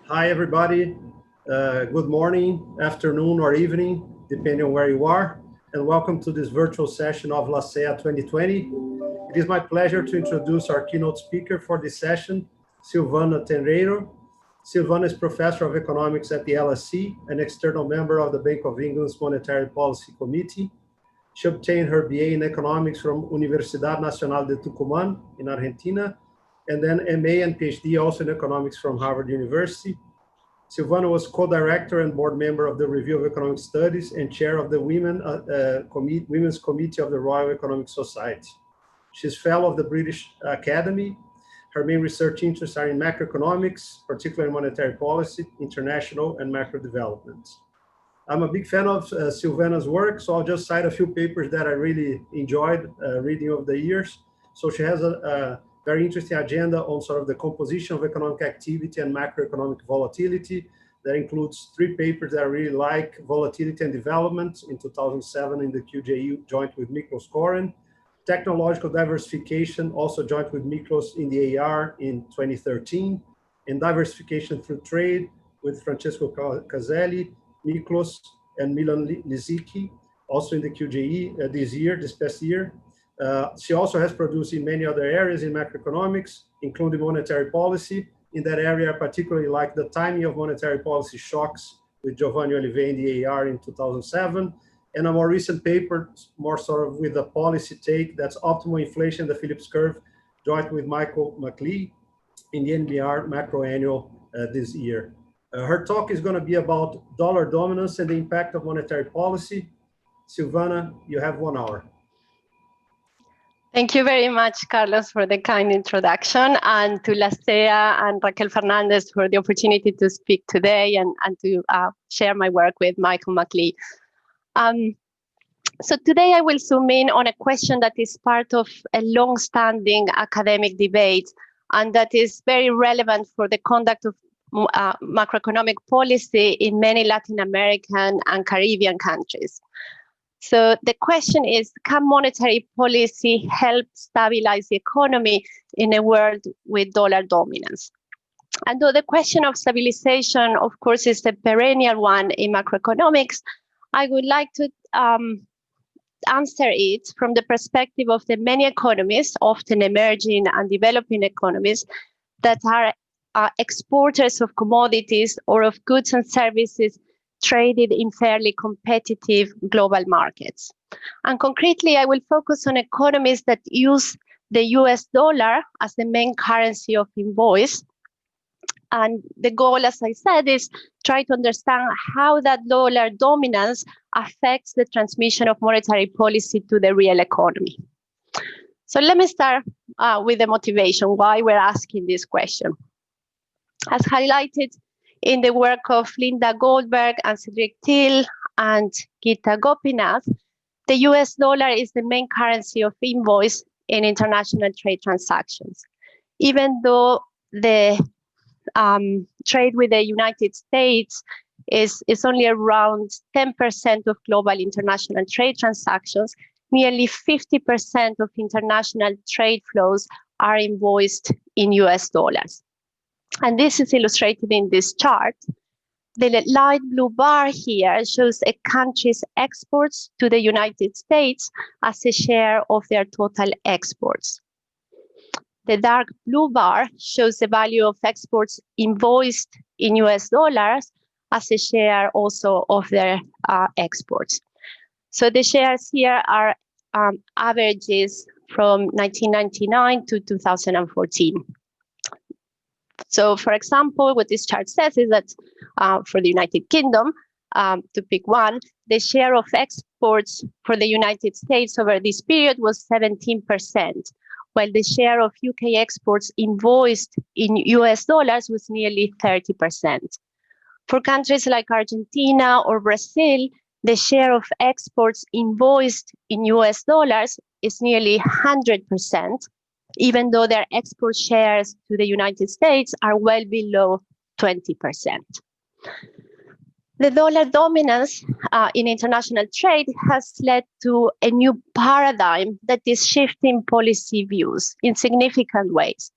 Hi, everybody. Good morning, afternoon, or evening, depending on where you are, and welcome to this virtual session of Lacea 2020. It is my pleasure to introduce our keynote speaker for this session, Silvana Tenreyro. Silvana is Professor of Economics at the LSE, an external member of the Bank of England's Monetary Policy Committee. She obtained her BA in Economics from Universidad Nacional de Tucumán in Argentina, and then MA and PhD also in Economics from Harvard University. Silvana was co-director and board member of the Review of Economic Studies and chair of the Women's Committee of the Royal Economic Society. She's fellow of the British Academy. Her main research interests are in macroeconomics, particularly monetary policy, international and macro development. I'm a big fan of Silvana's work, so I'll just cite a few papers that I really enjoyed reading over the years. So she has a very interesting agenda on sort of the composition of economic activity and macroeconomic volatility. That includes 3 papers that I really like: Volatility and Development in 2007 in the QJU, joint with Miklos Koren; Technological Diversification, also joint with Miklos in the AR in 2013; and Diversification Through Trade with Francesco Caselli, Miklos, and Milan Lizicki, also in the QJE this past year. She also has produced in many other areas in macroeconomics, including monetary policy. In that area, I particularly like the timing of monetary policy shocks with Giovanni Olivet in the AR in 2007, and a more recent paper, more sort of with a policy take, that's Optimal Inflation, the Phillips Curve, joint with Michael McLeod in the NBR Macro Annual this year. Her talk is going to be about dollar dominance and the impact of monetary policy. Silvana, you have 1 hour. Thank you very much, Carlos, for the kind introduction, and to Lacea and Raquel Fernandez for the opportunity to speak today and to share my work with Michael McLeod. So today I will zoom in on a question that is part of a long-standing academic debate and that is very relevant for the conduct of macroeconomic policy in many Latin American and Caribbean countries. So the question is, can monetary policy help stabilize the economy in a world with dollar dominance? And though the question of stabilization, of course, is a perennial one in macroeconomics, I would like to answer it from the perspective of the many economies, often emerging and developing economies, that are exporters of commodities or of goods and services traded in fairly competitive global markets. And concretely, I will focus on economies that use the US dollar as the main currency of invoice. And the goal, as I said, is try to understand how that dollar dominance affects the transmission of monetary policy to the real economy. So let me start with the motivation, why we're asking this question. As highlighted in the work of Linda Goldberg and Cedric Thiel and Gita Gopinath, the US dollar is the main currency of invoice in international trade transactions. Even though the trade with the United States is only around 10% of global international trade transactions, nearly 50% of international trade flows are invoiced in US dollars. And this is illustrated in this chart. The light blue bar here shows a country's exports to the United States as a share of their total exports. The dark blue bar shows the value of exports invoiced in US dollars as a share also of their exports. So the shares here are averages from 1999 to 2014. So, for example, what this chart says is that for the United Kingdom, to pick one, the share of exports for the United States over this period was 17%, while the share of UK exports invoiced in US dollars was nearly 30%. For countries like Argentina or Brazil, the share of exports invoiced in US dollars is nearly 100%, even though their export shares to the United States are well below 20%. The dollar dominance in international trade has led to a new paradigm that is shifting policy views in significant ways.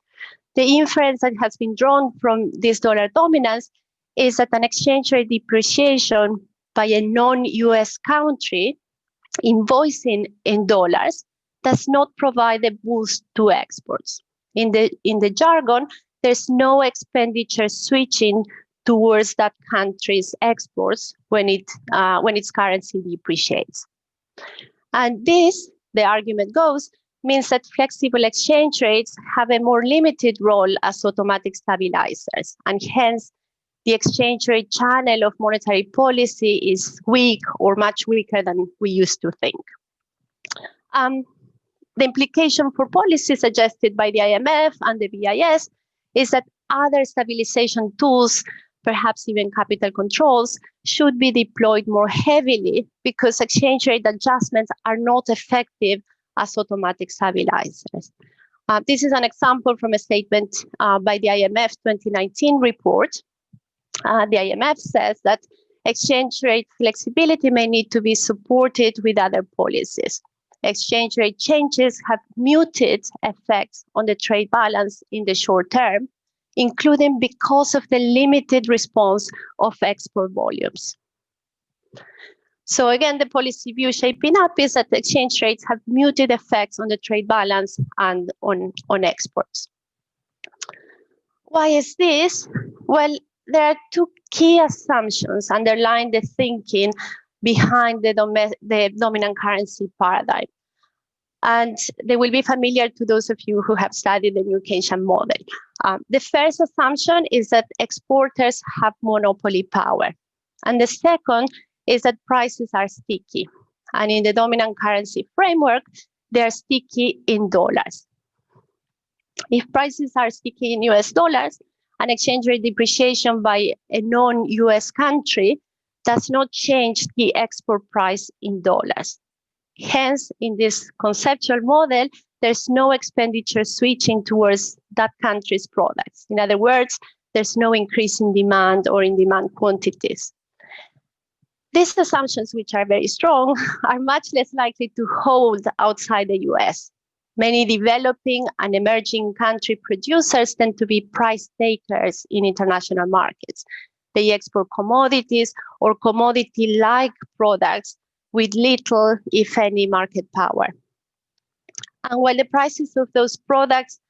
The inference that has been drawn from this dollar dominance is that an exchange rate depreciation by a non-US country invoicing in dollars does not provide a boost to exports. In the jargon, there's no expenditure switching towards that country's exports when its currency depreciates. And this, the argument goes, means that flexible exchange rates have a more limited role as automatic stabilizers, and hence the exchange rate channel of monetary policy is weak or much weaker than we used to think. The implication for policy suggested by the IMF and the BIS is that other stabilization tools, perhaps even capital controls, should be deployed more heavily because exchange rate adjustments are not effective as automatic stabilizers. This is an example from a statement by the IMF 2019 report. The IMF says that exchange rate flexibility may need to be supported with other policies. Exchange rate changes have muted effects on the trade balance in the short term, including because of the limited response of export volumes. So again, the policy view shaping up is that the exchange rates have muted effects on the trade balance and on exports. Why is this? Well, there are two key assumptions underlying the thinking behind the dominant currency paradigm. And they will be familiar to those of you who have studied the new Keynesian model. The first assumption is that exporters have monopoly power. And the second is that prices are sticky. And in the dominant currency framework, they're sticky in dollars. If prices are sticky in US dollars, an exchange rate depreciation by a non-US country does not change the export price in dollars. Hence, in this conceptual model, there's no expenditure switching towards that country's products. In other words, there's no increase in demand or in demand quantities. These assumptions, which are very strong, are much less likely to hold outside the US. Many developing and emerging country producers tend to be price takers in international markets. They export commodities or commodity-like products with little, if any, market power. And while the prices of those products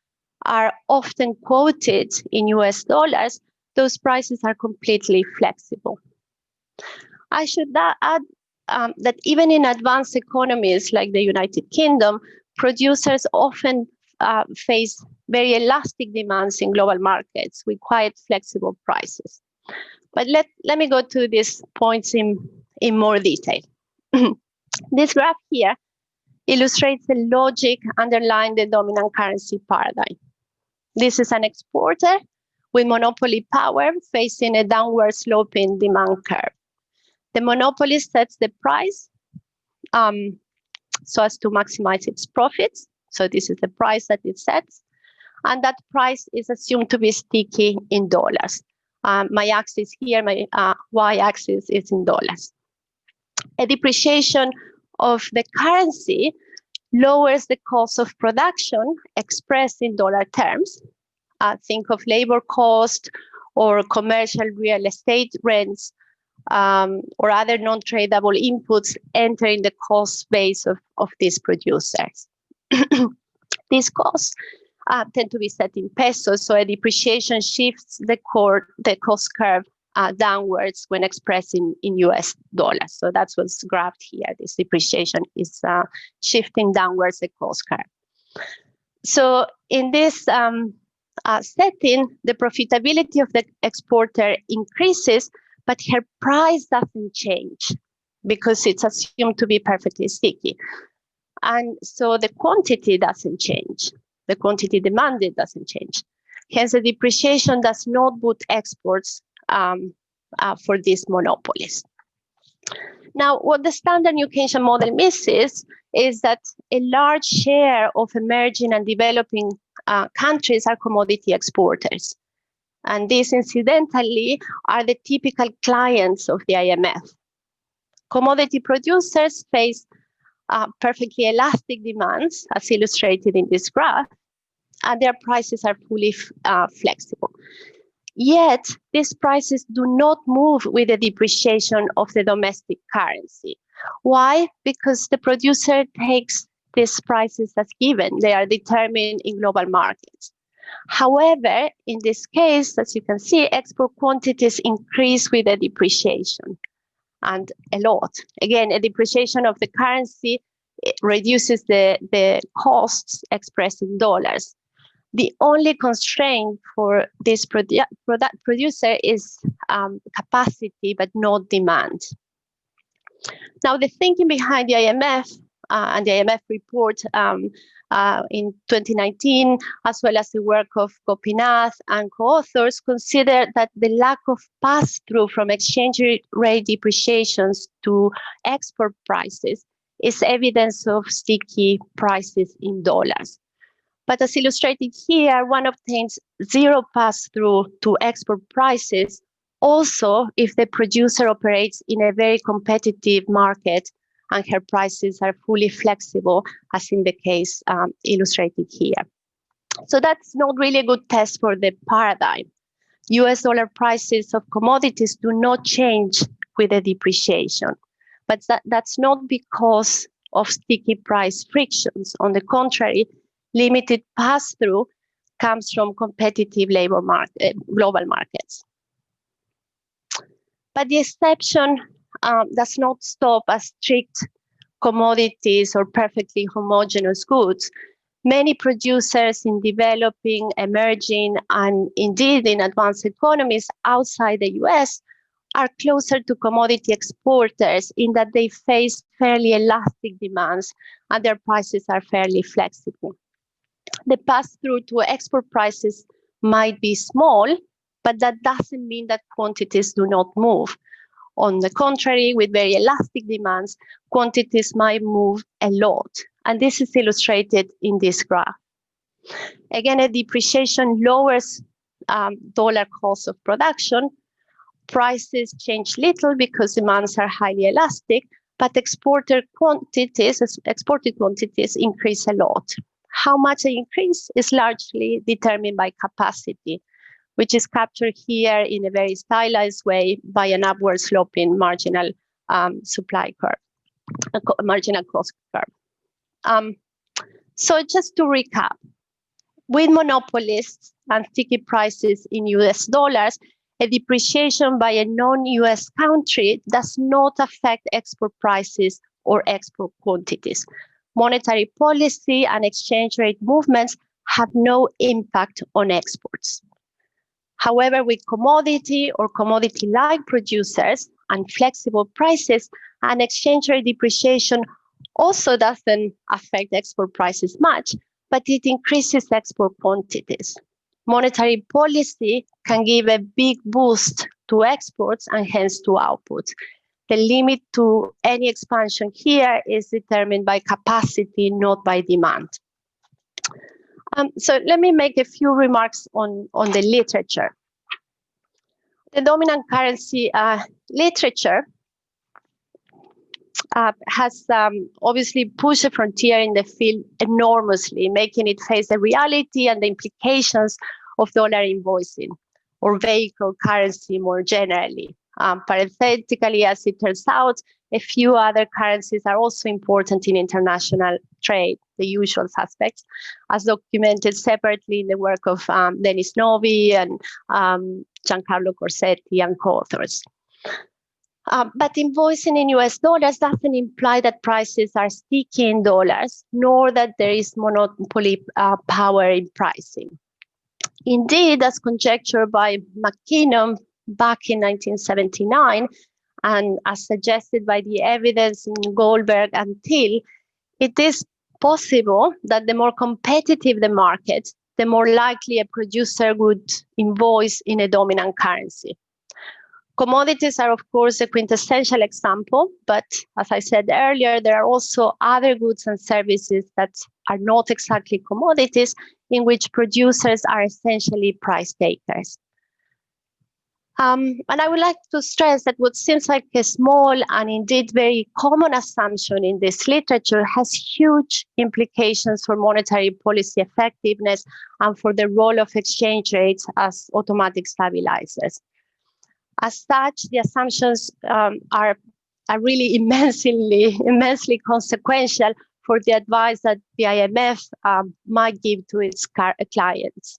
are often quoted in US dollars, those prices are completely flexible. I should add that even in advanced economies like the United Kingdom, producers often face very elastic demands in global markets with quite flexible prices. But let me go to these points in more detail. This graph here illustrates the logic underlying the dominant currency paradigm. This is an exporter with monopoly power facing a downward sloping demand curve. The monopolist sets the price so as to maximize its profits. So this is the price that it sets. And that price is assumed to be sticky in dollars. My axis here, my y-axis is in dollars. A depreciation of the currency lowers the cost of production expressed in dollar terms. Think of labor cost or commercial real estate rents or other non-tradable inputs entering the cost base of these producers. These costs tend to be set in pesos, so a depreciation shifts the cost curve downwards when expressed in US dollars. So that's what's graphed here. This depreciation is shifting downwards the cost curve. So in this setting, the profitability of the exporter increases, but her price doesn't change because it's assumed to be perfectly sticky. And so the quantity doesn't change. The quantity demanded doesn't change. Hence, the depreciation does not boot exports for these monopolies. Now, what the standard new Keynesian model misses is that a large share of emerging and developing countries are commodity exporters. And these, incidentally, are the typical clients of the IMF. Commodity producers face perfectly elastic demands, as illustrated in this graph, and their prices are fully flexible. Yet, these prices do not move with the depreciation of the domestic currency. Why? Because the producer takes these prices as given. They are determined in global markets. However, in this case, as you can see, export quantities increase with the depreciation, and a lot. Again, a depreciation of the currency reduces the costs expressed in dollars. The only constraint for this producer is capacity, but not demand. Now, the thinking behind the IMF and the IMF report in 2019, as well as the work of Gopinath and co-authors, consider that the lack of pass-through from exchange rate depreciations to export prices is evidence of sticky prices in dollars. But as illustrated here, one obtains zero pass-through to export prices also if the producer operates in a very competitive market and her prices are fully flexible, as in the case illustrated here. So that's not really a good test for the paradigm. US dollar prices of commodities do not change with the depreciation, but that's not because of sticky price frictions. On the contrary, limited pass-through comes from competitive global markets. But the exception does not stop at strict commodities or perfectly homogeneous goods. Many producers in developing, emerging, and indeed in advanced economies outside the US are closer to commodity exporters in that they face fairly elastic demands and their prices are fairly flexible. The pass-through to export prices might be small, but that doesn't mean that quantities do not move. On the contrary, with very elastic demands, quantities might move a lot. And this is illustrated in this graph. Again, a depreciation lowers dollar cost of production. Prices change little because demands are highly elastic, but exported quantities increase a lot. How much they increase is largely determined by capacity, which is captured here in a very stylized way by an upward sloping marginal supply curve, marginal cost curve. So just to recap, with monopolists and sticky prices in US dollars, a depreciation by a non-US country does not affect export prices or export quantities. Monetary policy and exchange rate movements have no impact on exports. However, with commodity or commodity-like producers and flexible prices, an exchange rate depreciation also doesn't affect export prices much, but it increases export quantities. Monetary policy can give a big boost to exports and hence to output. The limit to any expansion here is determined by capacity, not by demand. So let me make a few remarks on the literature. The dominant currency literature has obviously pushed the frontier in the field enormously, making it face the reality and the implications of dollar invoicing or vehicle currency more generally. Parenthetically, as it turns out, a few other currencies are also important in international trade, the usual suspects, as documented separately in the work of Denis Novi and Giancarlo Corsetti and co-authors. But invoicing in US dollars doesn't imply that prices are sticky in dollars, nor that there is monopoly power in pricing. Indeed, as conjectured by McKinnon back in 1979, and as suggested by the evidence in Goldberg and Thiel, it is possible that the more competitive the market, the more likely a producer would invoice in a dominant currency. Commodities are, of course, a quintessential example, but as I said earlier, there are also other goods and services that are not exactly commodities, in which producers are essentially price takers. And I would like to stress that what seems like a small and indeed very common assumption in this literature has huge implications for monetary policy effectiveness and for the role of exchange rates as automatic stabilizers. As such, the assumptions are really immensely consequential for the advice that the IMF might give to its clients.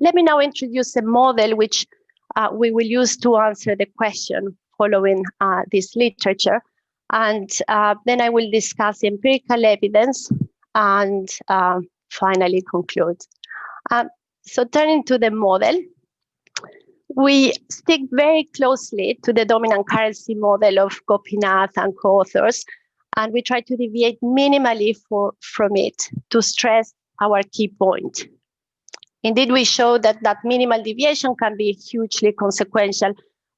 Let me now introduce a model which we will use to answer the question following this literature. And then I will discuss empirical evidence and finally conclude. So turning to the model, we stick very closely to the dominant currency model of Gopinath and co-authors, and we try to deviate minimally from it to stress our key point. Indeed, we show that minimal deviation can be hugely consequential,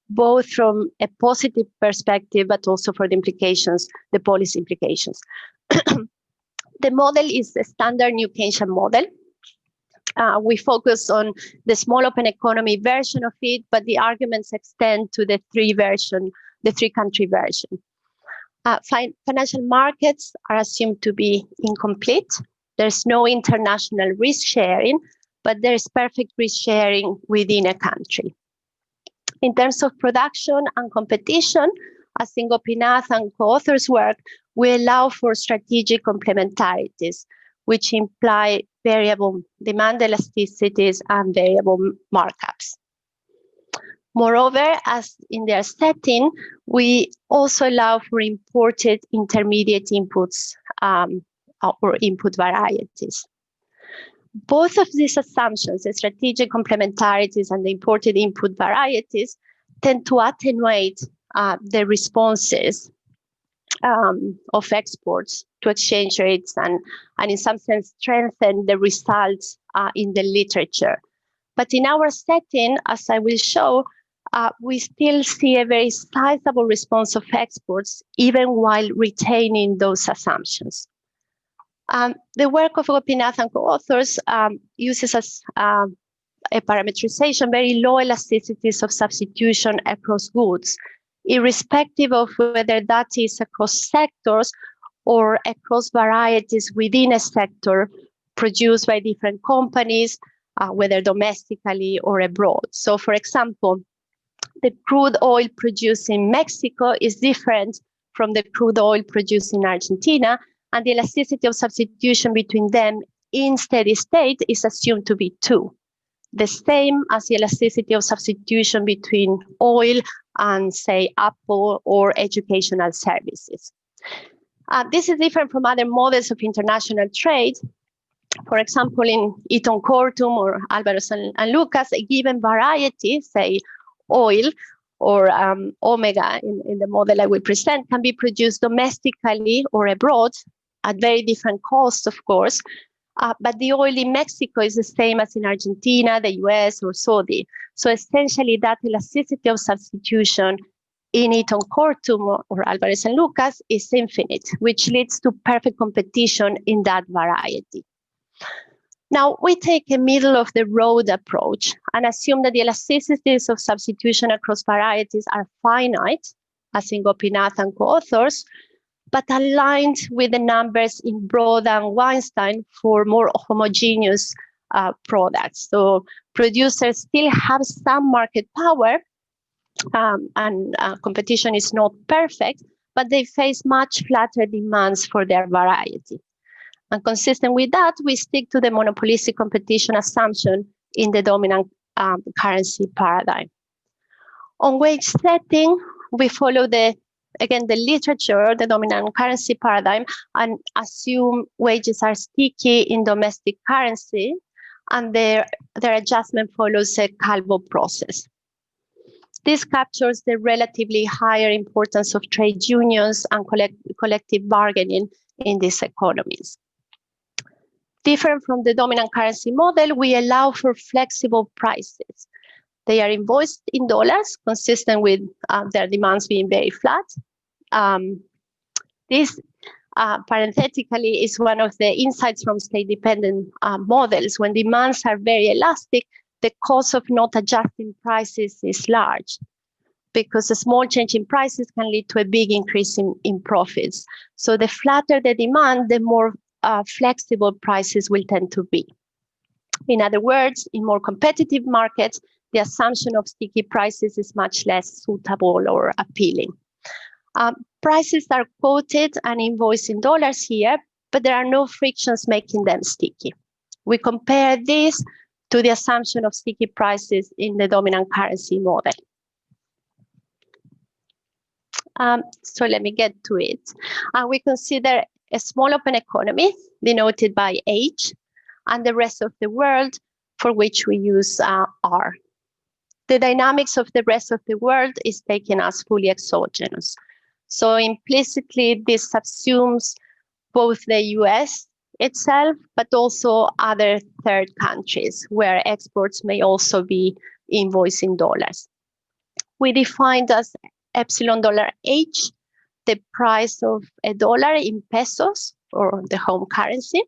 both from a positive perspective, but also for the implications, the policy implications. The model is a standard New Keynesian model. We focus on the small open economy version of it, but the arguments extend to the three-country version. Financial markets are assumed to be incomplete. There's no international risk sharing, but there is perfect risk sharing within a country. In terms of production and competition, as in Gopinath and co-authors' work, we allow for strategic complementarities, which imply variable demand elasticities and variable markups. Moreover, as in their setting, we also allow for imported intermediate inputs or input varieties. Both of these assumptions, the strategic complementarities and the imported input varieties, tend to attenuate the responses of exports to exchange rates and in some sense strengthen the results in the literature. But in our setting, as I will show, we still see a very sizable response of exports even while retaining those assumptions. The work of Gopinath and co-authors uses as a parameterization very low elasticities of substitution across goods, irrespective of whether that is across sectors or across varieties within a sector produced by different companies, whether domestically or abroad. So, for example, the crude oil produced in Mexico is different from the crude oil produced in Argentina, and the elasticity of substitution between them in steady state is assumed to be 2, the same as the elasticity of substitution between oil and, say, Apple or educational services. This is different from other models of international trade. For example, in Eaton Cortum or Alvarez and Lucas, a given variety, say oil or omega in the model I will present, can be produced domestically or abroad at very different costs, of course. But the oil in Mexico is the same as in Argentina, the US, or Saudi. So essentially, that elasticity of substitution in Eaton Cortum or Alvarez and Lucas is infinite, which leads to perfect competition in that variety. Now, we take a middle-of-the-road approach and assume that the elasticities of substitution across varieties are finite, as in Gopinath and co-authors, but aligned with the numbers in Broad and Weinstein for more homogeneous products. So producers still have some market power, and competition is not perfect, but they face much flatter demands for their variety. And consistent with that, we stick to the monopolistic competition assumption in the dominant currency paradigm. On wage setting, we follow the literature, the dominant currency paradigm, and assume wages are sticky in domestic currency, and their adjustment follows a Calvo process. This captures the relatively higher importance of trade unions and collective bargaining in these economies. Different from the dominant currency model, we allow for flexible prices. They are invoiced in dollars, consistent with their demands being very flat. This, parenthetically, is one of the insights from state-dependent models. When demands are very elastic, the cost of not adjusting prices is large, because a small change in prices can lead to a big increase in profits. So the flatter the demand, the more flexible prices will tend to be. In other words, in more competitive markets, the assumption of sticky prices is much less suitable or appealing. Prices are quoted and invoiced in dollars here, but there are no frictions making them sticky. We compare this to the assumption of sticky prices in the dominant currency model. So let me get to it. We consider a small open economy, denoted by H, and the rest of the world, for which we use R. The dynamics of the rest of the world is taken as fully exogenous. So implicitly, this subsumes both the US itself, but also other third countries where exports may also be invoiced in dollars. We defined as epsilon dollar H, the price of a dollar in pesos, or the home currency.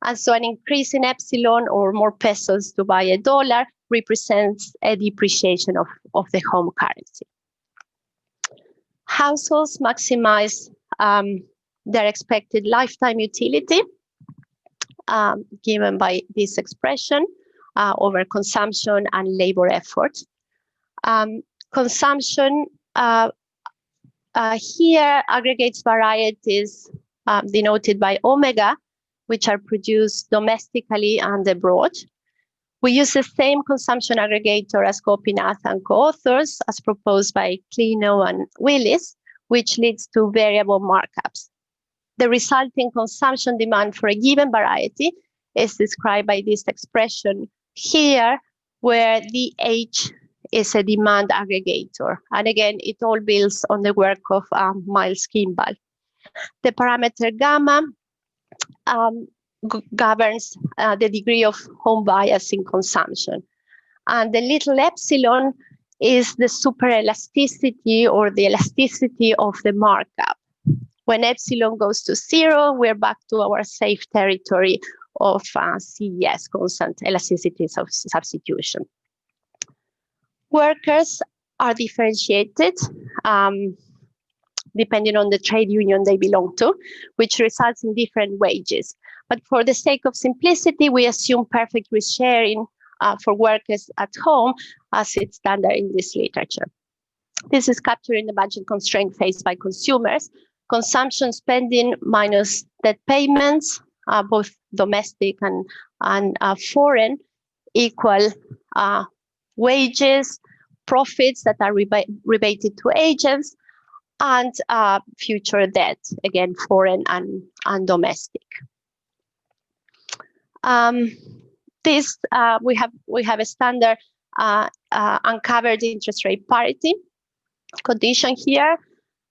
And so an increase in epsilon or more pesos to buy a dollar represents a depreciation of the home currency. Households maximize their expected lifetime utility, given by this expression, over consumption and labor effort. Consumption here aggregates varieties denoted by omega, which are produced domestically and abroad. We use the same consumption aggregator as Gopinath and co-authors, as proposed by Keynote and Willis, which leads to variable markups. The resulting consumption demand for a given variety is described by this expression here, where the H is a demand aggregator. And again, it all builds on the work of Miles Kimball. The parameter gamma governs the degree of home bias in consumption. And the little epsilon is the superelasticity or the elasticity of the markup. When epsilon goes to 0, we're back to our safe territory of CES, constant elasticity of substitution. Workers are differentiated depending on the trade union they belong to, which results in different wages. But for the sake of simplicity, we assume perfect risk sharing for workers at home as it's standard in this literature. This is captured in the budget constraint faced by consumers. Consumption spending minus debt payments, both domestic and foreign, equal wages, profits that are rebated to agents, and future debt, again, foreign and domestic. We have a standard uncovered interest rate parity condition here,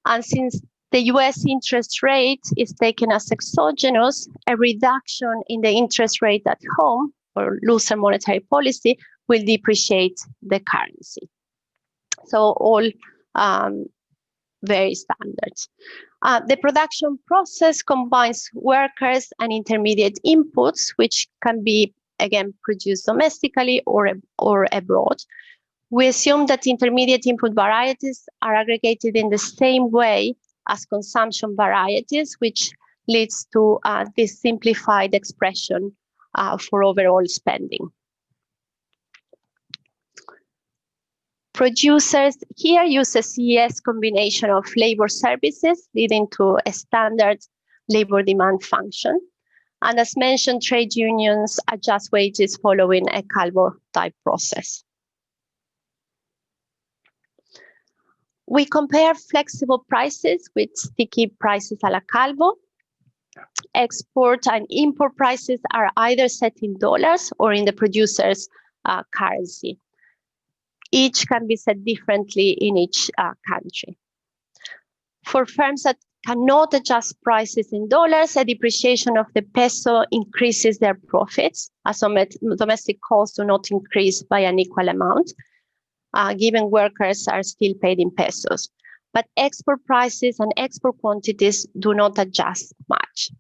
and since the US interest rate is taken as exogenous, a reduction in the interest rate at home, or looser monetary policy, will depreciate the currency. So all very standard. The production process combines workers and intermediate inputs, which can be, again, produced domestically or abroad. We assume that intermediate input varieties are aggregated in the same way as consumption varieties, which leads to this simplified expression for overall spending. Producers here use a CES combination of labor services, leading to a standard labor demand function. And as mentioned, trade unions adjust wages following a Calvo-type process. We compare flexible prices with sticky prices a la Calvo. Export and import prices are either set in dollars or in the producer's currency. Each can be set differently in each country. For firms that cannot adjust prices in dollars, a depreciation of the peso increases their profits, as domestic costs do not increase by an equal amount, given workers are still paid in pesos. But export prices and export quantities do not adjust much.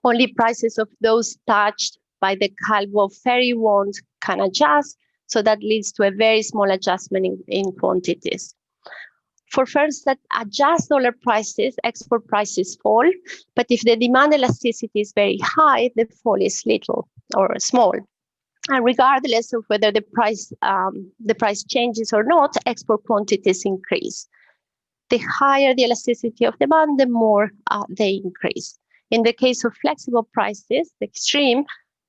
Only prices of those touched by the Calvo ferry won't can adjust. So that leads to a very small adjustment in quantities. For firms that adjust dollar prices, export prices fall. But if the demand elasticity is very high, the fall is little or small. And regardless of whether the price changes or not, export quantities increase. The higher the elasticity of demand, the more they increase. In the case of flexible prices, the extreme,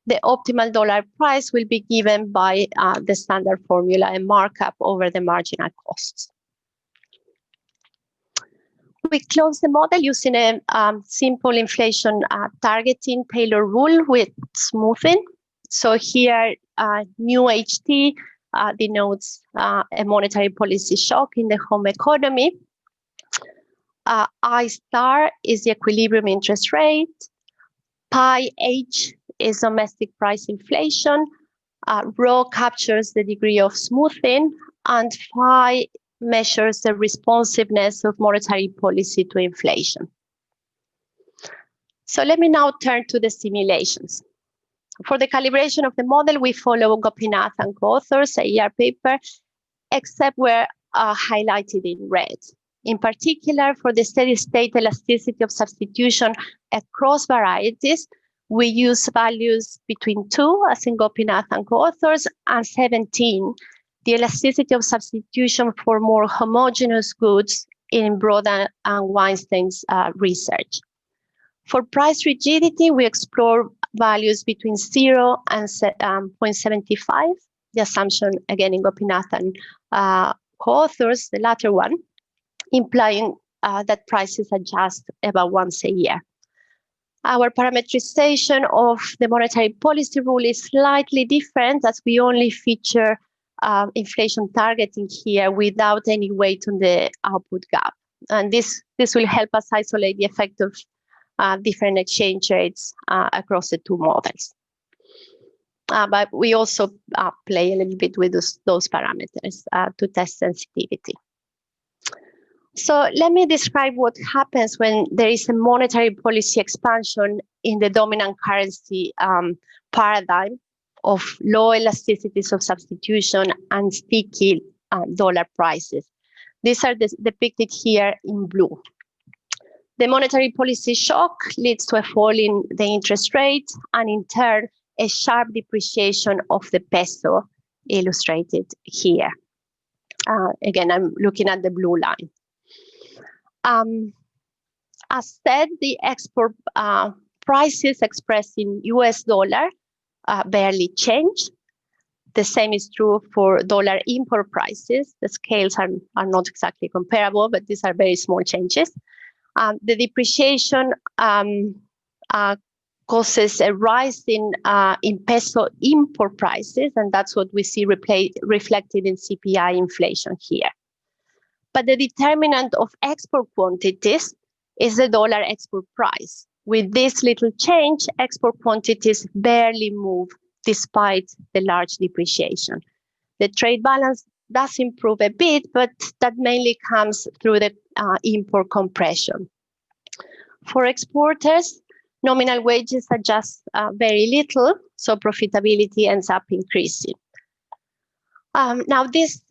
the optimal dollar price will be given by the standard formula and markup over the marginal costs. We close the model using a simple inflation targeting Taylor rule with smoothing. So here, new HT denotes a monetary policy shock in the home economy. I star is the equilibrium interest rate. Pi H is domestic price inflation. Rho captures the degree of smoothing, and phi measures the responsiveness of monetary policy to inflation. So let me now turn to the simulations. For the calibration of the model, we follow Gopinath and co-authors, a year paper, except where highlighted in red. In particular, for the steady state elasticity of substitution across varieties, we use values between 2, as in Gopinath and co-authors, and 17, the elasticity of substitution for more homogeneous goods in Broda and Weinstein's research. For price rigidity, we explore values between 0 and 0.75, the assumption, again, in Gopinath and co-authors, the latter one, implying that prices adjust about once a year. Our parameterization of the monetary policy rule is slightly different, as we only feature inflation targeting here without any weight on the output gap. And this will help us isolate the effect of different exchange rates across the two models. But we also play a little bit with those parameters to test sensitivity. So let me describe what happens when there is a monetary policy expansion in the dominant currency paradigm of low elasticities of substitution and sticky dollar prices. These are depicted here in blue. The monetary policy shock leads to a fall in the interest rate and in turn a sharp depreciation of the peso, illustrated here. Again, I'm looking at the blue line. As said, the export prices expressed in US dollar barely change. The same is true for dollar import prices. The scales are not exactly comparable, but these are very small changes. The depreciation causes a rise in peso import prices, and that's what we see reflected in CPI inflation here. But the determinant of export quantities is the dollar export price. With this little change, export quantities barely move despite the large depreciation. The trade balance does improve a bit, but that mainly comes through the import compression. For exporters, nominal wages adjust very little, so profitability ends up increasing. Now, this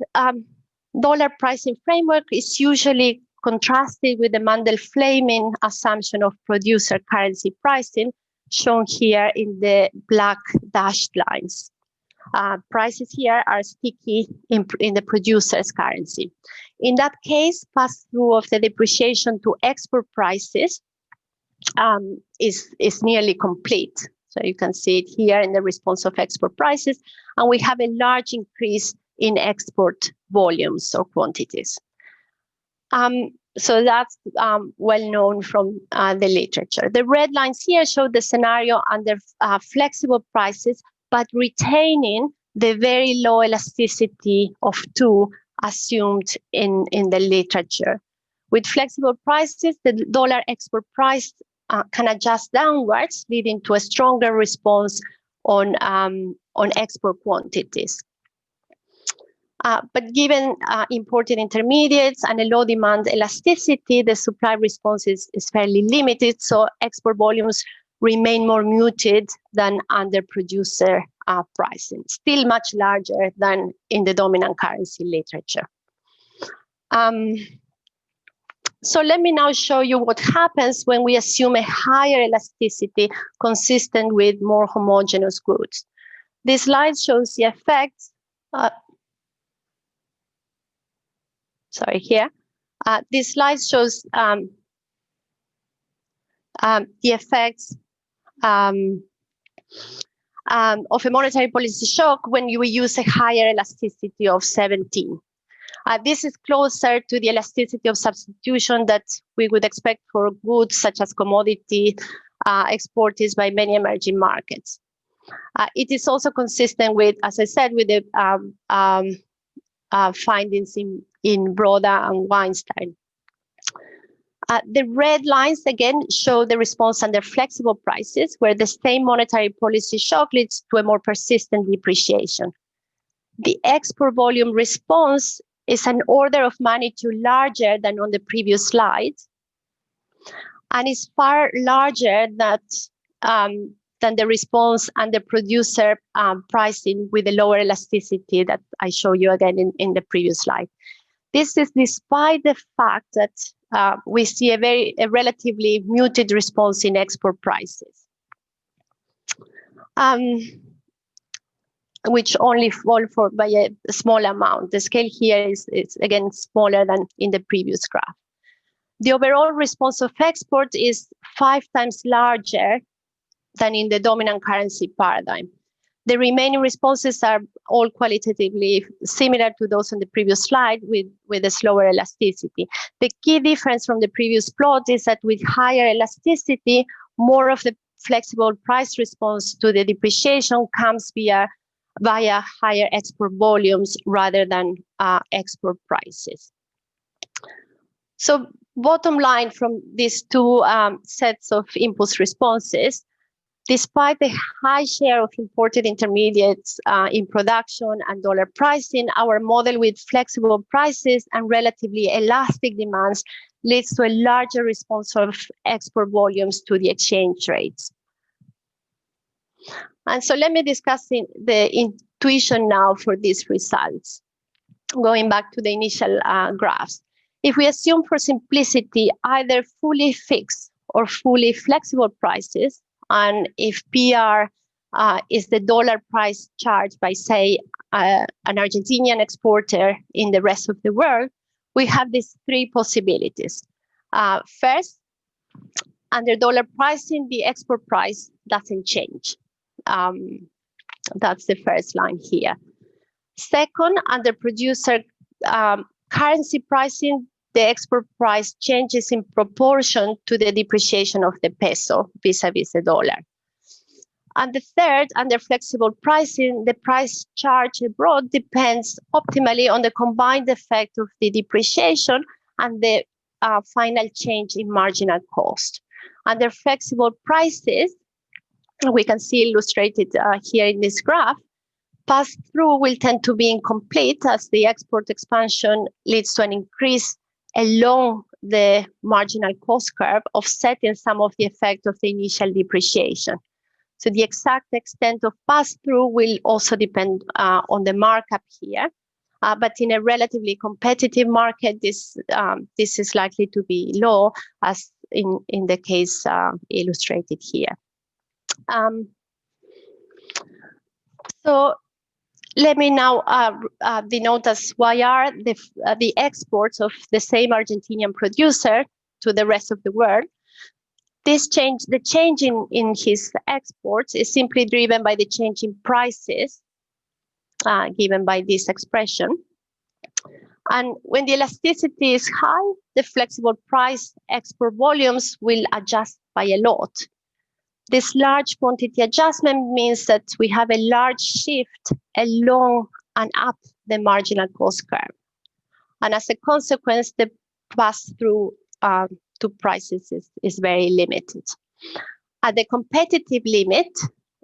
dollar pricing framework is usually contrasted with the Mandel-Fleming assumption of producer currency pricing, shown here in the black dashed lines. Prices here are sticky in the producer's currency. In that case, pass-through of the depreciation to export prices is nearly complete. So you can see it here in the response of export prices, and we have a large increase in export volumes or quantities. So that's well known from the literature. The red lines here show the scenario under flexible prices, but retaining the very low elasticity of 2 assumed in the literature. With flexible prices, the dollar export price can adjust downwards, leading to a stronger response on export quantities. But given imported intermediates and a low demand elasticity, the supply response is fairly limited, so export volumes remain more muted than under producer pricing, still much larger than in the dominant currency literature. So let me now show you what happens when we assume a higher elasticity consistent with more homogeneous goods. This slide shows the effects. This slide shows the effects of a monetary policy shock when you use a higher elasticity of 17. This is closer to the elasticity of substitution that we would expect for goods such as commodity exported by many emerging markets. It is also consistent with, as I said, with the findings in Broda and Weinstein. The red lines, again, show the response under flexible prices, where the same monetary policy shock leads to a more persistent depreciation. The export volume response is an order of magnitude larger than on the previous slide, and is far larger than the response and the producer pricing with the lower elasticity that I showed you again in the previous slide. This is despite the fact that we see a relatively muted response in export prices, which only fall by a small amount. The scale here is again smaller than in the previous graph. The overall response of export is 5 times larger than in the dominant currency paradigm. The remaining responses are all qualitatively similar to those on the previous slide with a slower elasticity. The key difference from the previous plot is that with higher elasticity, more of the flexible price response to the depreciation comes via higher export volumes rather than export prices. So bottom line from these two sets of impulse responses, despite the high share of imported intermediates in production and dollar pricing, our model with flexible prices and relatively elastic demands leads to a larger response of export volumes to the exchange rates. And so let me discuss the intuition now for these results, going back to the initial graphs. If we assume for simplicity either fully fixed or fully flexible prices, and if PR is the dollar price charged by, say, an Argentinian exporter in the rest of the world, we have these 3 possibilities. First, under dollar pricing, the export price doesn't change. That's the first line here. Second, under producer currency pricing, the export price changes in proportion to the depreciation of the peso vis-a-vis the dollar. And the third, under flexible pricing, the price charged abroad depends optimally on the combined effect of the depreciation and the final change in marginal cost. Under flexible prices, we can see illustrated here in this graph, pass-through will tend to be incomplete as the export expansion leads to an increase along the marginal cost curve, offsetting some of the effect of the initial depreciation. So the exact extent of pass-through will also depend on the markup here. But in a relatively competitive market, this is likely to be low, as in the case illustrated here. So let me now denote as YR the exports of the same Argentinian producer to the rest of the world. The change in his exports is simply driven by the change in prices given by this expression. And when the elasticity is high, the flexible price export volumes will adjust by a lot. This large quantity adjustment means that we have a large shift along and up the marginal cost curve. And as a consequence, the pass-through to prices is very limited. At the competitive limit,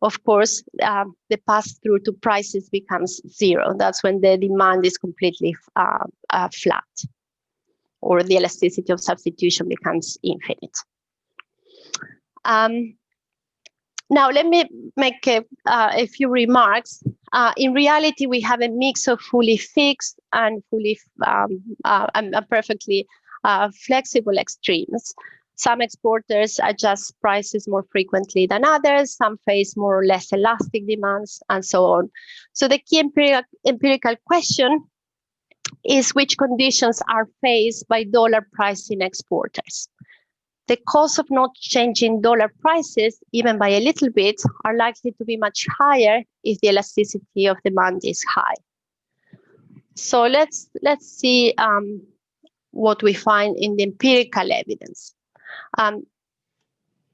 of course, the pass-through to prices becomes 0. That's when the demand is completely flat, or the elasticity of substitution becomes infinite. Now, let me make a few remarks. In reality, we have a mix of fully fixed and fully and perfectly flexible extremes. Some exporters adjust prices more frequently than others. Some face more or less elastic demands, and so on. So the key empirical question is which conditions are faced by dollar pricing exporters. The cost of not changing dollar prices, even by a little bit, are likely to be much higher if the elasticity of demand is high. So let's see what we find in the empirical evidence.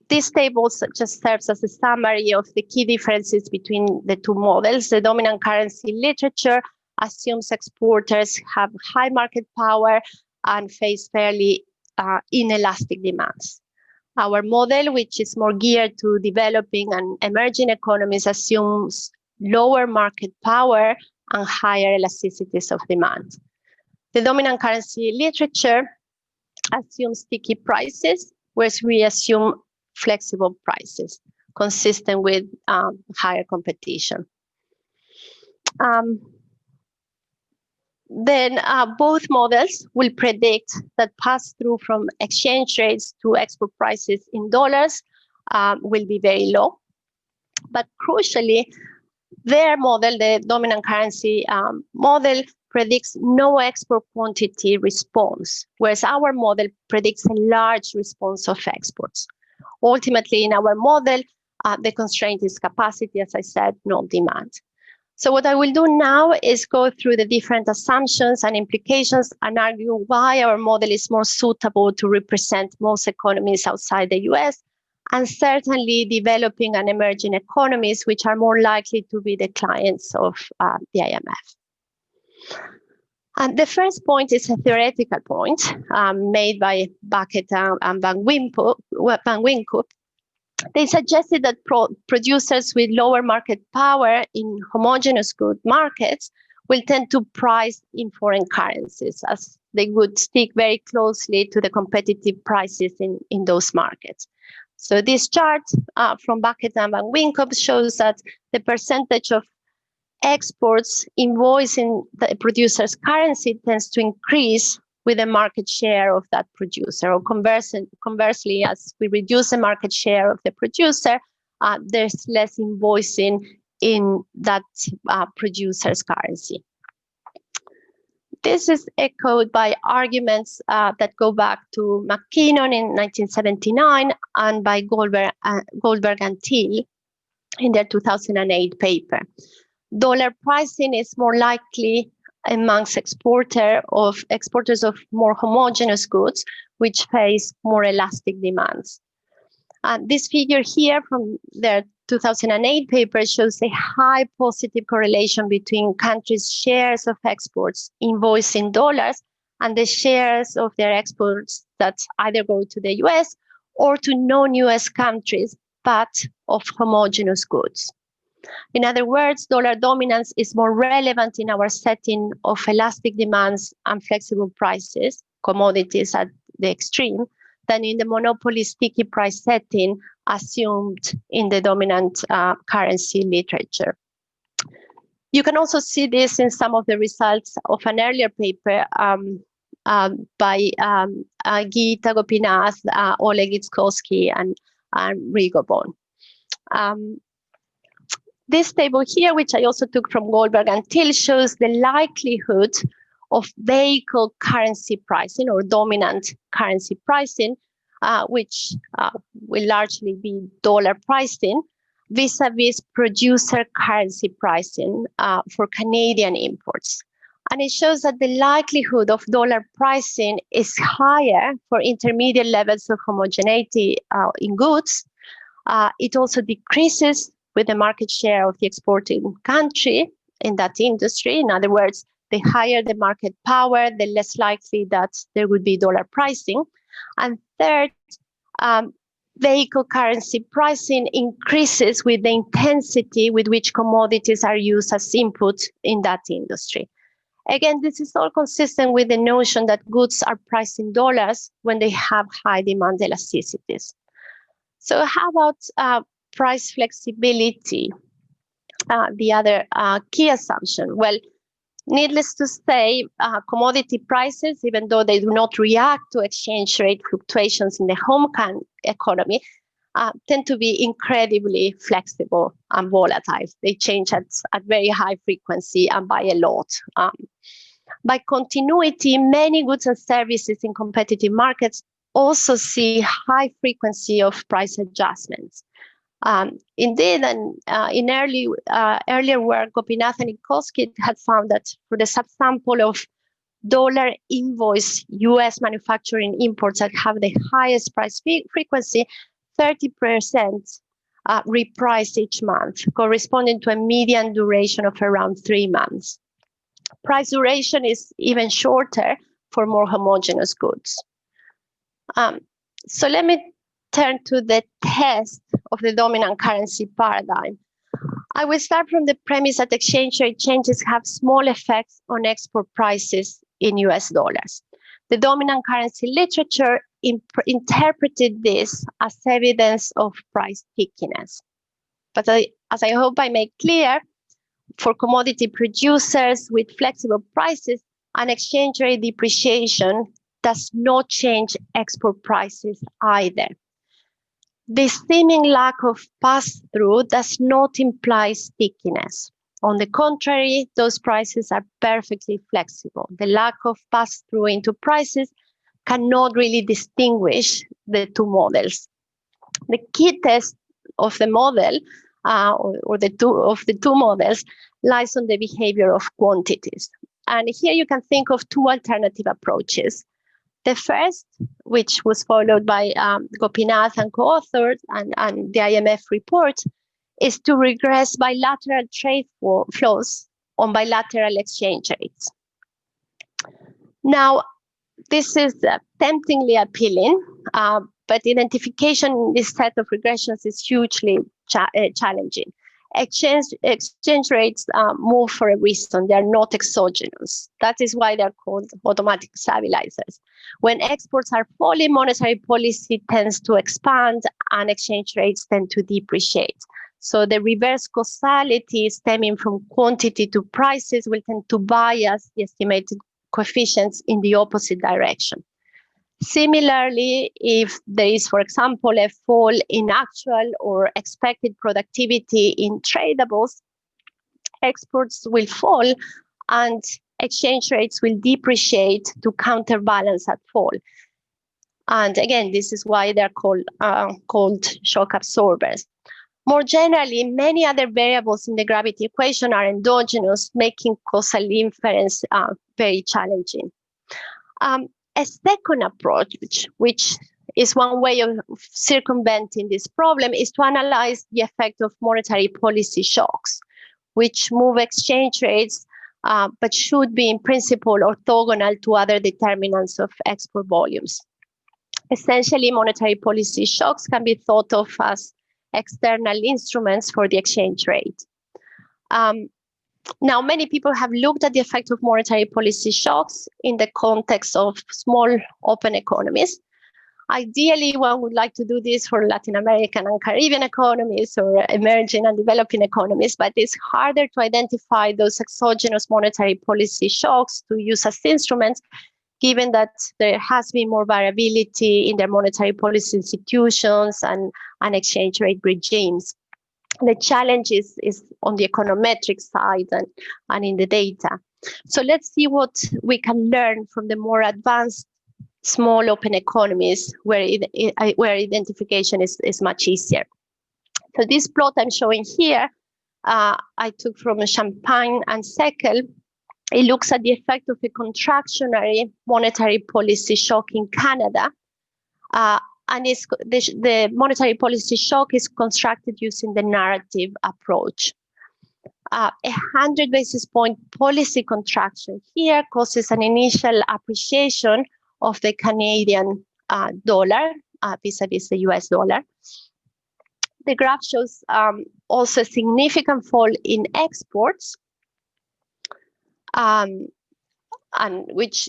This table just serves as a summary of the key differences between the two models. The dominant currency literature assumes exporters have high market power and face fairly inelastic demands. Our model, which is more geared to developing and emerging economies, assumes lower market power and higher elasticities of demand. The dominant currency literature assumes sticky prices, whereas we assume flexible prices, consistent with higher competition. Then both models will predict that pass-through from exchange rates to export prices in dollars will be very low. But crucially, their model, the dominant currency model, predicts no export quantity response, whereas our model predicts a large response of exports. Ultimately, in our model, the constraint is capacity, as I said, not demand. So what I will do now is go through the different assumptions and implications and argue why our model is more suitable to represent most economies outside the US, and certainly developing and emerging economies, which are more likely to be the clients of the IMF. And the first point is a theoretical point made by Bucket and Van Winkup. They suggested that producers with lower market power in homogeneous good markets will tend to price in foreign currencies, as they would stick very closely to the competitive prices in those markets. So this chart from Bucket and Van Winkup shows that the percentage of exports invoicing the producer's currency tends to increase with the market share of that producer, or conversely, as we reduce the market share of the producer, there's less invoicing in that producer's currency. This is echoed by arguments that go back to McKinnon in 1979 and by Goldberg and Thiel in their 2008 paper. Dollar pricing is more likely amongst exporters of more homogeneous goods, which face more elastic demands. This figure here from their 2008 paper shows a high positive correlation between countries' shares of exports invoiced in dollars and the shares of their exports that either go to the US or to non-US countries, but of homogeneous goods. In other words, dollar dominance is more relevant in our setting of elastic demands and flexible prices, commodities at the extreme, than in the monopoly sticky price setting assumed in the dominant currency literature. You can also see this in some of the results of an earlier paper by Gita Gopinath, Oleg Itzkowski, and Rigobon. This table here, which I also took from Goldberg and Thiel, shows the likelihood of vehicle currency pricing or dominant currency pricing, which will largely be dollar pricing, vis-a-vis producer currency pricing for Canadian imports. And it shows that the likelihood of dollar pricing is higher for intermediate levels of homogeneity in goods. It also decreases with the market share of the exporting country in that industry. In other words, the higher the market power, the less likely that there would be dollar pricing. And third, vehicle currency pricing increases with the intensity with which commodities are used as input in that industry. Again, this is all consistent with the notion that goods are priced in dollars when they have high demand elasticities. So how about price flexibility the other key assumption? Well, needless to say, commodity prices, even though they do not react to exchange rate fluctuations in the home economy, tend to be incredibly flexible and volatile. They change at very high frequency and by a lot. By continuity, many goods and services in competitive markets also see high frequency of price adjustments. Indeed, and in earlier work, Gopinath and Ikoski had found that for the subsample of dollar invoice US manufacturing imports that have the highest price frequency, 30% repriced each month, corresponding to a median duration of around 3 months. Price duration is even shorter for more homogeneous goods. So let me turn to the test of the dominant currency paradigm. I will start from the premise that exchange rate changes have small effects on export prices in US dollars. The dominant currency literature interpreted this as evidence of price stickiness. But as I hope I make clear, for commodity producers with flexible prices, an exchange rate depreciation does not change export prices either. This seeming lack of pass-through does not imply stickiness. On the contrary, those prices are perfectly flexible. The lack of pass-through into prices cannot really distinguish the two models. The key test of the model, or the two models, lies on the behavior of quantities. And here you can think of two alternative approaches. The first, which was followed by Gopinath and co-authors and the IMF report, is to regress bilateral trade flows on bilateral exchange rates. Now, this is temptingly appealing, but identification in this set of regressions is hugely challenging. Exchange rates move for a reason. They are not exogenous. That is why they're called automatic stabilizers. When exports are falling, monetary policy tends to expand and exchange rates tend to depreciate. So the reverse causality stemming from quantity to prices will tend to bias the estimated coefficients in the opposite direction. Similarly, if there is, for example, a fall in actual or expected productivity in tradables, exports will fall and exchange rates will depreciate to counterbalance that fall. And again, this is why they're called shock absorbers. More generally, many other variables in the gravity equation are endogenous, making causal inference very challenging. A second approach, which is one way of circumventing this problem, is to analyze the effect of monetary policy shocks, which move exchange rates, but should be in principle orthogonal to other determinants of export volumes. Essentially, monetary policy shocks can be thought of as external instruments for the exchange rate. Now, many people have looked at the effect of monetary policy shocks in the context of small open economies. Ideally, one would like to do this for Latin American and Caribbean economies or emerging and developing economies, but it's harder to identify those exogenous monetary policy shocks to use as instruments, given that there has been more variability in their monetary policy institutions and exchange rate regimes. The challenge is on the econometric side and in the data. So let's see what we can learn from the more advanced small open economies where identification is much easier. So this plot I'm showing here, I took from Champagne and Seckel. It looks at the effect of a contractionary monetary policy shock in Canada. And the monetary policy shock is constructed using the narrative approach. 100 basis point policy contraction here causes an initial appreciation of the Canadian dollar vis-a-vis the US dollar. The graph shows also a significant fall in exports, and which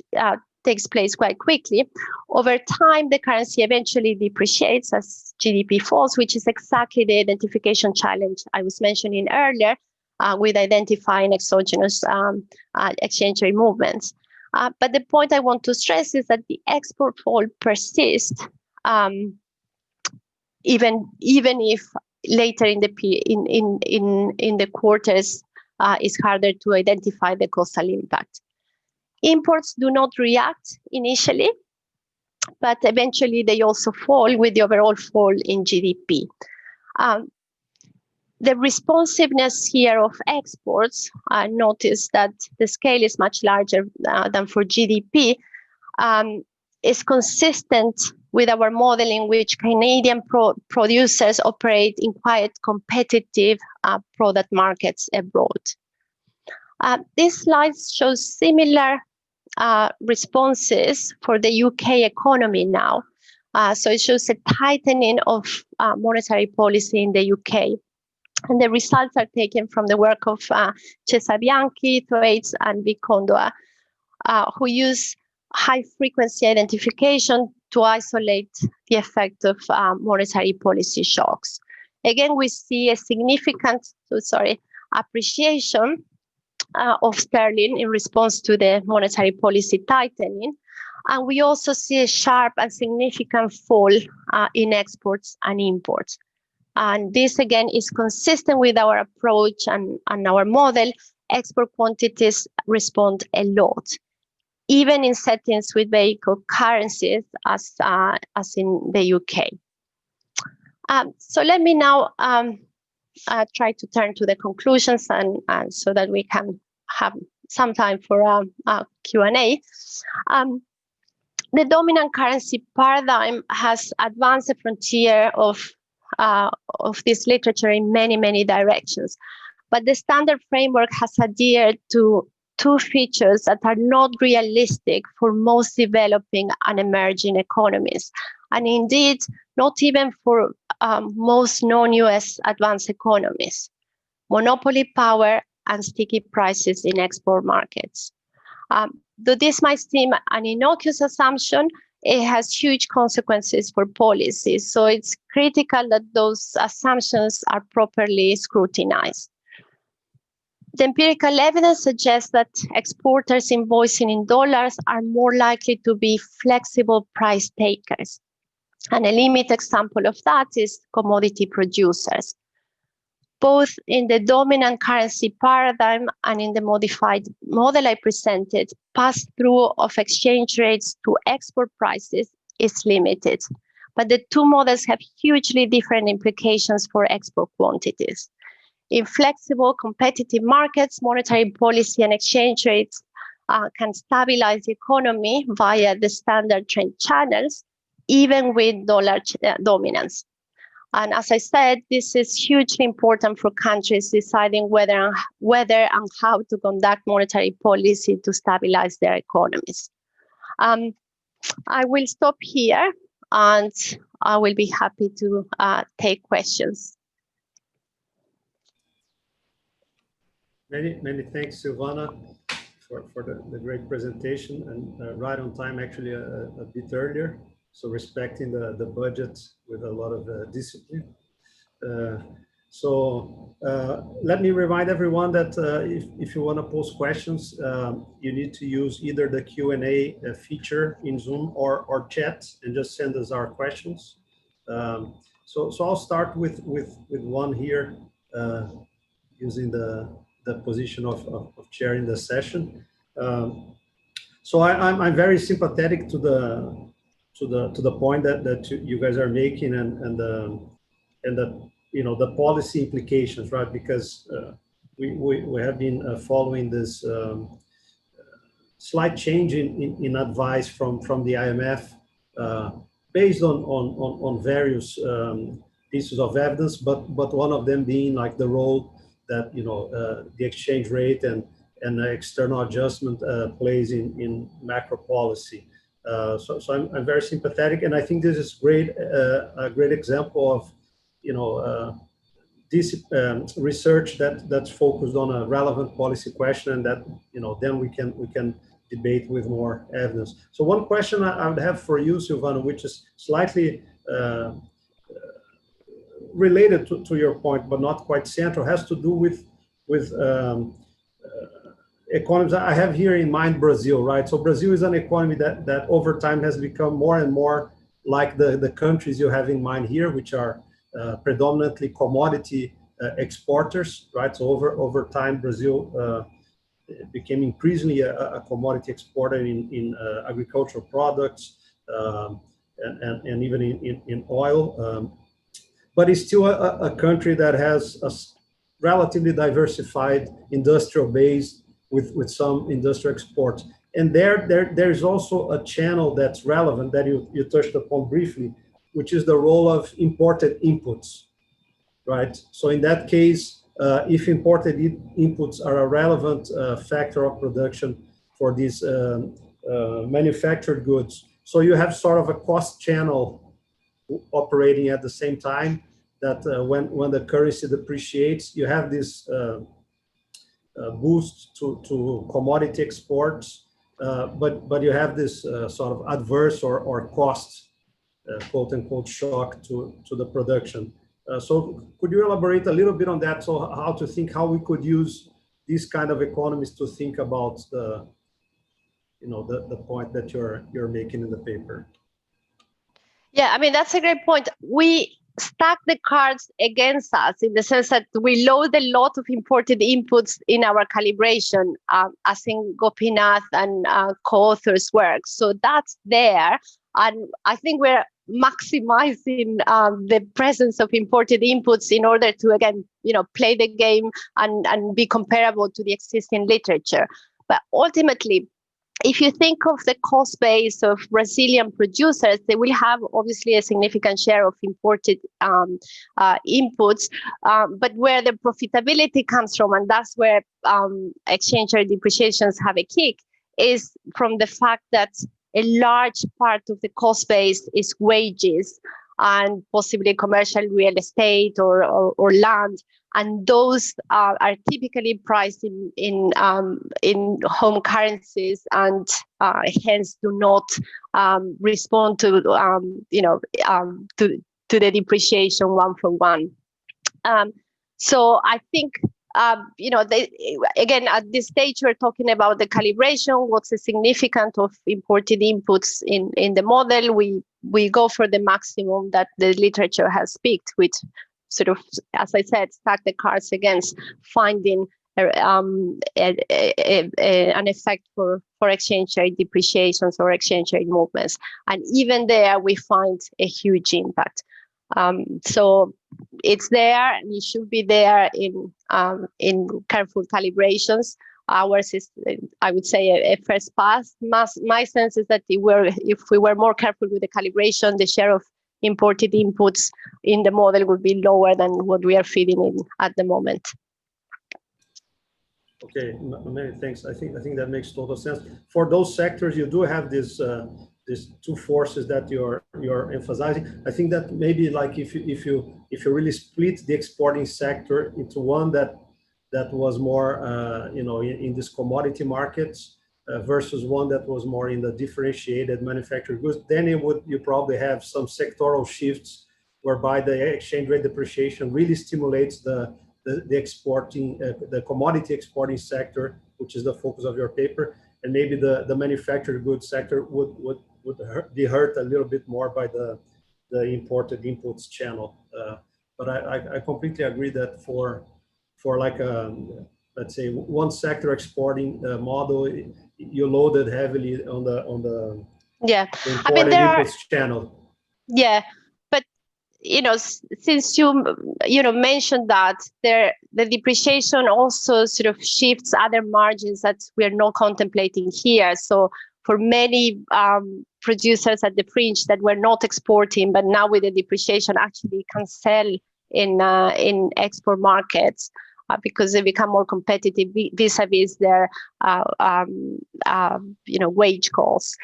takes place quite quickly. Over time, the currency eventually depreciates as GDP falls, which is exactly the identification challenge I was mentioning earlier with identifying exogenous exchange rate movements. But the point I want to stress is that the export fall persists, even if later in the quarters it's harder to identify the causal impact. Imports do not react initially, but eventually they also fall with the overall fall in GDP. The responsiveness here of exports, notice that the scale is much larger than for GDP, is consistent with our model in which Canadian producers operate in quite competitive product markets abroad. This slide shows similar responses for the UK economy now. So it shows a tightening of monetary policy in the UK. And the results are taken from the work of Cesabianchi, Thwaites, and Vikondoa, who use high-frequency identification to isolate the effect of monetary policy shocks. Again, we see a significant appreciation of sterling in response to the monetary policy tightening. And we also see a sharp and significant fall in exports and imports. And this, again, is consistent with our approach and our model. Export quantities respond a lot, even in settings with vehicle currencies as in the UK. So let me now try to turn to the conclusions and so that we can have some time for a Q&A. The dominant currency paradigm has advanced the frontier of this literature in many, many directions. But the standard framework has adhered to two features that are not realistic for most developing and emerging economies, and indeed not even for most non-US advanced economies: monopoly power and sticky prices in export markets. Though this might seem an innocuous assumption, it has huge consequences for policy. So it's critical that those assumptions are properly scrutinized. The empirical evidence suggests that exporters invoicing in dollars are more likely to be flexible price takers. And a limited example of that is commodity producers. Both in the dominant currency paradigm and in the modified model I presented, pass-through of exchange rates to export prices is limited. But the two models have hugely different implications for export quantities. In flexible, competitive markets, monetary policy and exchange rates can stabilize the economy via the standard trade channels, even with dollar dominance. And as I said, this is hugely important for countries deciding whether and how to conduct monetary policy to stabilize their economies. I will stop here, and I will be happy to take questions. Many thanks, Silvana, for the great presentation, and right on time, actually a bit earlier. So respecting the budget with a lot of discipline. Let me remind everyone that if you want to pose questions, you need to use either the Q&A feature in Zoom or chat, and just send us our questions. So I'll start with one here, using the position of chairing the session. So I'm very sympathetic to the point that you guys are making, and the policy implications, right? Because we have been following this slight change in advice from the IMF, based on various pieces of evidence, but one of them being like the role that the exchange rate and the external adjustment plays in macro policy. So I'm very sympathetic, and I think this is a great example of this research that's focused on a relevant policy question, and that then we can debate with more evidence. So one question I would have for you, Silvana, which is slightly related to your point, but not quite central, has to do with economies. I have here in mind Brazil, right? So Brazil is an economy that over time has become more and more like the countries you have in mind here, which are predominantly commodity exporters, right? So over time, Brazil became increasingly a commodity exporter in agricultural products and even in oil. But it's still a country that has a relatively diversified industrial base with some industrial exports. And there's also a channel that's relevant that you touched upon briefly, which is the role of imported inputs, right? So in that case, if imported inputs are a relevant factor of production for these manufactured goods, so you have sort of a cost channel operating at the same time that when the currency depreciates, you have this boost to commodity exports, but you have this sort of adverse or cost, quote unquote, shock to the production. So could you elaborate a little bit on that? So how we could use these kind of economies to think about the point that you're making in the paper? Yeah, I mean, that's a great point. We stack the cards against us in the sense that we load a lot of imported inputs in our calibration, as in Gopinath and co-authors' work. So that's there. And I think we're maximizing the presence of imported inputs in order to, again, play the game and be comparable to the existing literature. But ultimately, if you think of the cost base of Brazilian producers, they will have obviously a significant share of imported inputs, but where the profitability comes from, and that's where exchange rate depreciations have a kick, is from the fact that a large part of the cost base is wages and possibly commercial real estate or land. And those are typically priced in home currencies and hence do not respond to the depreciation one for one. So I think again, at this stage we're talking about the calibration. What's the significance of imported inputs in the model? We go for the maximum that the literature has picked, which sort of, as I said, stack the cards against finding an effect for exchange rate depreciations or exchange rate movements. And even there, we find a huge impact. So it's there, and it should be there in careful calibrations. Ours is, I would say, a first pass. My sense is that if we were more careful with the calibration, the share of imported inputs in the model would be lower than what we are feeding in at the moment. Okay, many thanks. I think that makes total sense. For those sectors, you do have these two forces that you're emphasizing. I think that maybe like if you really split the exporting sector into one that was more in these commodity markets versus one that was more in the differentiated manufactured goods, then you probably have some sectoral shifts whereby the exchange rate depreciation really stimulates the exporting, the commodity exporting sector, which is the focus of your paper, and maybe the manufactured goods sector would be hurt a little bit more by the imported inputs channel. But I completely agree that for like let's say one sector exporting model, you loaded heavily on the imported inputs channel. Yeah, but since you mentioned that the depreciation also sort of shifts other margins that we're not contemplating here. So for many producers at the fringe that were not exporting, but now with the depreciation actually can sell in export markets, because they become more competitive vis-a-vis their wage costs.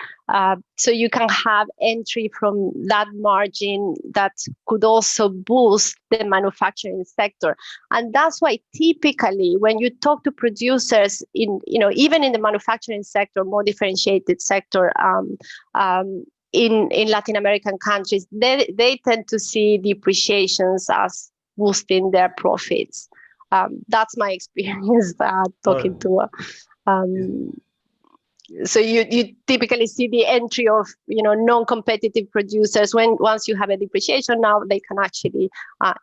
So you can have entry from that margin that could also boost the manufacturing sector. And that's why typically when you talk to producers even in the manufacturing sector, more differentiated sector, in Latin American countries, they tend to see depreciations as boosting their profits. That's my experience talking to. So you typically see the entry of non-competitive producers once you have a depreciation. Now they can actually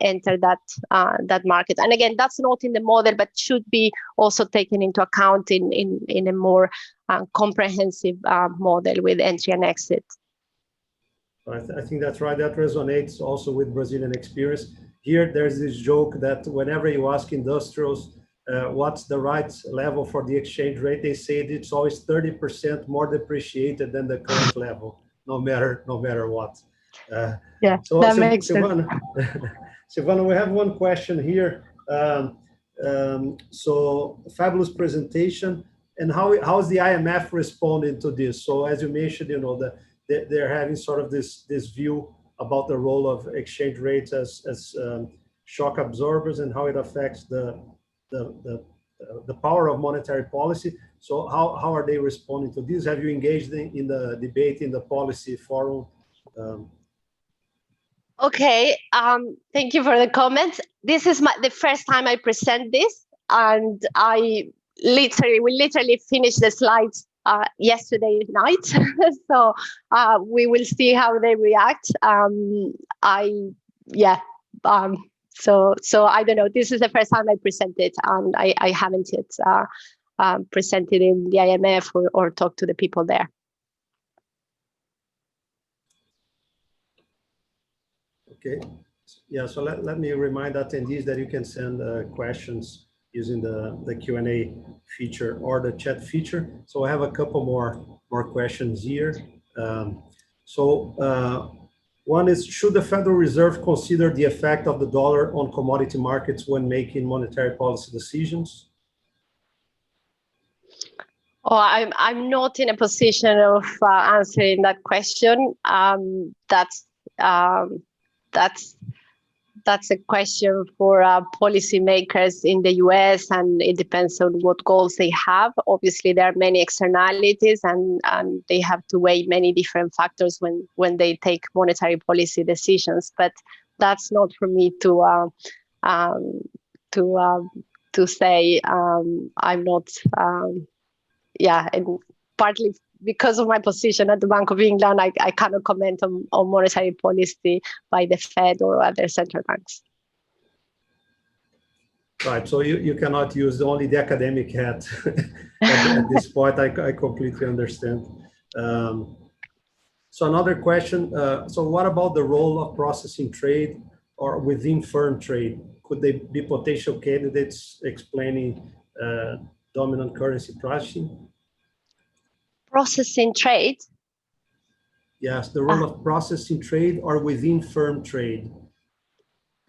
enter that market. And again, that's not in the model, but should be also taken into account in a more comprehensive model with entry and exit. I think that's right. That resonates also with Brazilian experience. Here, there's this joke that whenever you ask industrials what's the right level for the exchange rate, they say it's always 30% more depreciated than the current level, no matter what. So that makes Silvana, Silvana, we have one question here. So fabulous presentation. And how is the IMF responding to this? So as you mentioned, they're having sort of this view about the role of exchange rates as shock absorbers and how it affects the power of monetary policy. So how are they responding to this? Have you engaged in the debate in the policy forum? Okay, thank you for the comments. This is the first time I present this, and we literally finished the slides yesterday night. So we will see how they react. So I don't know. This is the first time I presented, and I haven't yet presented in the IMF or talked to the people there. Okay. Yeah. So let me remind attendees that you can send questions using the Q&A feature or the chat feature. So I have a couple more questions here. One is, should the Federal Reserve consider the effect of the dollar on commodity markets when making monetary policy decisions? Oh, I'm not in a position of answering that question. That's a question for policymakers in the US, and it depends on what goals they have. Obviously, there are many externalities, and they have to weigh many different factors when they take monetary policy decisions. But that's not for me to say. I'm not. And partly because of my position at the Bank of England, I cannot comment on monetary policy by the Fed or other central banks. Right, so you cannot use only the academic hat at this point. I completely understand. So another question, so what about the role of processing trade or within firm trade? Could they be potential candidates explaining dominant currency pricing? Processing trade? Yes, the role of processing trade or within firm trade.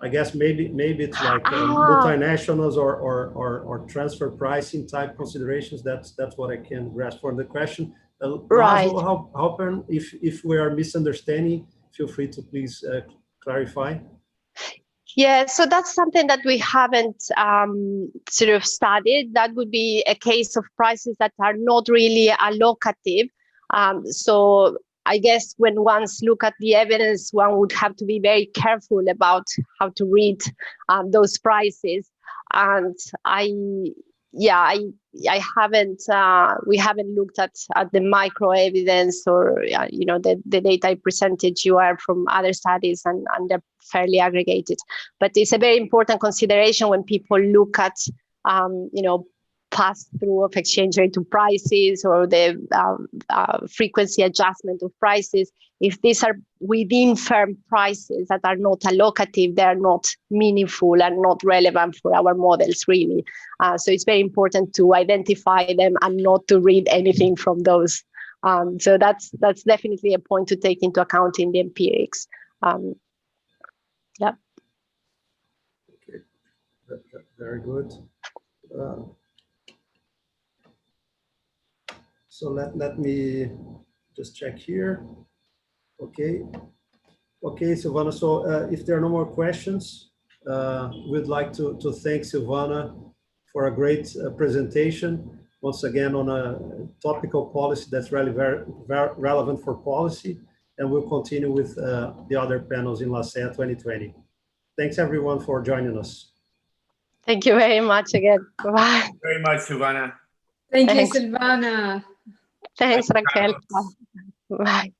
I guess maybe it's like multinationals or transfer pricing type considerations. That's what I can grasp from the question. Right. Laszlo, if we are misunderstanding, feel free to please clarify. Yeah, so that's something that we haven't sort of studied. That would be a case of prices that are not really allocative. So I guess when one's look at the evidence, one would have to be very careful about how to read those prices. And I haven't. We haven't looked at the micro evidence or the data I presented you are from other studies and they're fairly aggregated. But it's a very important consideration when people look at pass-through of exchange rate to prices or the frequency adjustment of prices. If these are within firm prices that are not allocative, they are not meaningful and not relevant for our models, really. So it's very important to identify them and not to read anything from those. So that's definitely a point to take into account in the empirics. Yeah. Okay, Very good. So let me just check here. Okay. Okay, Silvana. So if there are no more questions, we'd like to thank Silvana for a great presentation. Once again, on a topical policy that's really very relevant for policy. And we'll continue with the other panels in Lacea 2020. Thanks everyone for joining us. Thank you very much again. Bye. Very much, Silvana. Thank Thanks. you, Silvana. Thanks, Raquel. Bye.